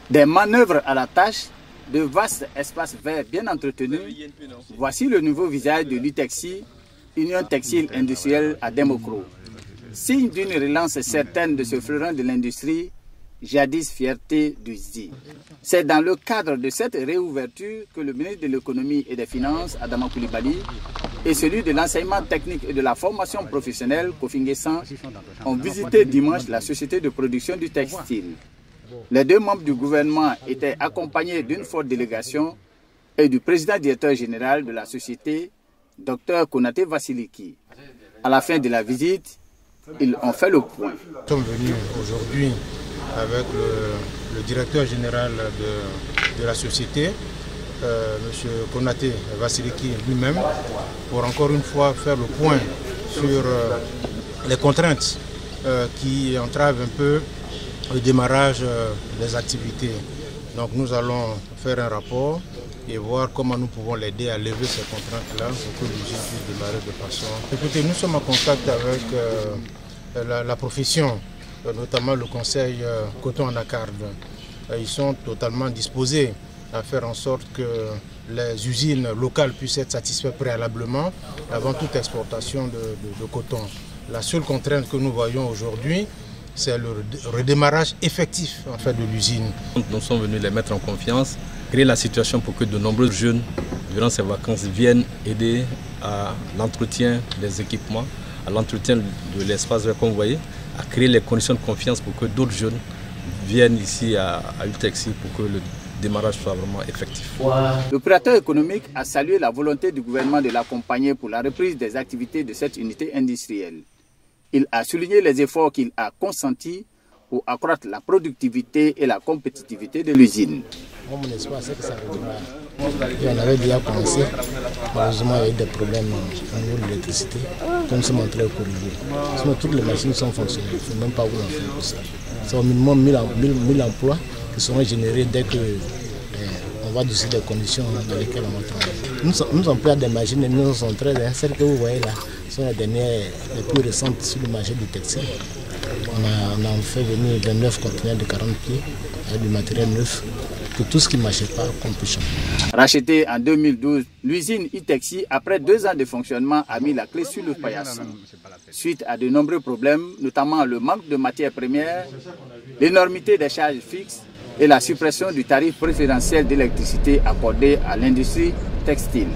Des manœuvres à la tâche, de vastes espaces verts bien entretenus, voici le nouveau visage de l'UTEXI, Union Textile Industrielle à Democro. Signe d'une relance certaine de ce fleuron de l'industrie, jadis fierté du ZI. C'est dans le cadre de cette réouverture que le ministre de l'Économie et des Finances, Adama Coulibaly, et celui de l'enseignement technique et de la formation professionnelle, Kofi N'Guessan, ont visité dimanche la société de production du textile. Les deux membres du gouvernement étaient accompagnés d'une forte délégation et du président directeur général de la société, Dr Konaté Vassiliki. À la fin de la visite, ils ont fait le point. Nous sommes venus aujourd'hui avec le directeur général de la société, M. Konaté Vassiliki lui-même, pour encore une fois faire le point sur les contraintes qui entravent un peu le démarrage des activités. Donc nous allons faire un rapport et voir comment nous pouvons l'aider à lever ces contraintes-là pour que l'usine puisse démarrer de façon... Écoutez, nous sommes en contact avec la profession, notamment le conseil coton anacarde. Ils sont totalement disposés à faire en sorte que les usines locales puissent être satisfaites préalablement avant toute exportation de coton. La seule contrainte que nous voyons aujourd'hui, c'est le redémarrage effectif en fait, de l'usine. Nous sommes venus les mettre en confiance, créer la situation pour que de nombreux jeunes, durant ces vacances, viennent aider à l'entretien des équipements, à l'entretien de l'espace vert, comme vous voyez, à créer les conditions de confiance pour que d'autres jeunes viennent ici à UTEXI pour que le démarrage soit vraiment effectif. L'opérateur économique a salué la volonté du gouvernement de l'accompagner pour la reprise des activités de cette unité industrielle. Il a souligné les efforts qu'il a consentis pour accroître la productivité et la compétitivité de l'usine. Mon espoir, c'est que ça redémarre. On avait déjà commencé. Malheureusement, il y a eu des problèmes au niveau de l'électricité. Comme nous sommes en train de corriger. Sinon, toutes les machines sont fonctionnelles. Il ne faut même pas vous en faire pour ça. C'est au minimum 1000 emplois qui seront générés dès que on va décider des conditions dans lesquelles on va travailler. Nous employons des machines de 1913. Celles que vous voyez là sont les dernières, les plus récentes sur le marché du textile. On a fait venir 29 conteneurs de 40 pieds avec du matériel neuf pour tout ce qui ne marchait pas qu'on peut changer. Rachetée en 2012, l'usine UTEXI, après 2 ans de fonctionnement, a mis la clé sur le paillasson. Suite à de nombreux problèmes, notamment le manque de matières premières, l'énormité des charges fixes et la suppression du tarif préférentiel d'électricité accordé à l'industrie textile.